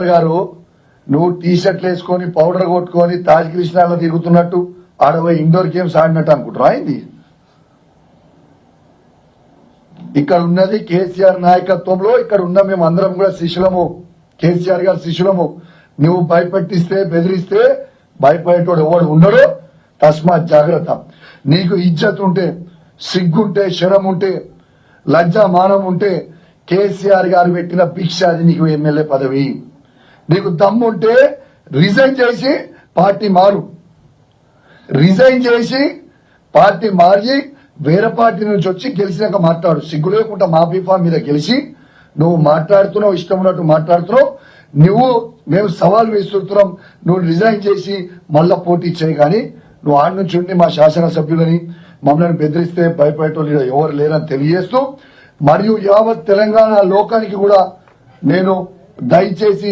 గారు నువ్వు టీ షర్ట్లు వేసుకొని పౌడర్ కొట్టుకొని తాజ్ కృష్ణాలో తిరుగుతున్నట్టు ఆడపోయి ఇండోర్ గేమ్స్ ఆడినట్టు అనుకుంటారు అయింది. ఇక్కడ ఉన్నది కేసీఆర్ నాయకత్వంలో, ఇక్కడ ఉన్న మేము అందరం కూడా శిష్యులము, కేసీఆర్ గారి శిష్యులము. నువ్వు భయపెట్టిస్తే బెదిరిస్తే భయపడేటోడు ఎవడు ఉండడు. తస్మాత్ జాగ్రత్త. నీకు ఇజ్జత్ ఉంటే, సిగ్గుంటే, శరం ఉంటే, లజ్జా మానం ఉంటే కేసీఆర్ గారు పెట్టిన భిక్ష అది నీకు ఎమ్మెల్యే పదవి. నీకు దమ్ముంటే రిజైన్ చేసి పార్టీ మారు, రిజైన్ చేసి పార్టీ మారి వేరే పార్టీ నుంచి వచ్చి గెలిచినాక మాట్లాడు. సిగ్గు లేకుండా మా బీఫామ్ మీద గెలిచి నువ్వు మాట్లాడుతున్నావు, ఇష్టం ఉన్నట్టు మాట్లాడుతున్నావు. నువ్వు మేము సవాల్ విసురుతున్నాం, నువ్వు రిజైన్ చేసి మళ్ళా పోటీ చేయి. కానీ నువ్వు ఆడి నుంచి ఉండి మా శాసనసభ్యులని మమ్మల్ని బెదిరిస్తే భయపడేటోళ్ళు ఎవరు లేరని తెలియజేస్తూ, మరియు యావత్ తెలంగాణ లోకానికి కూడా నేను దయచేసి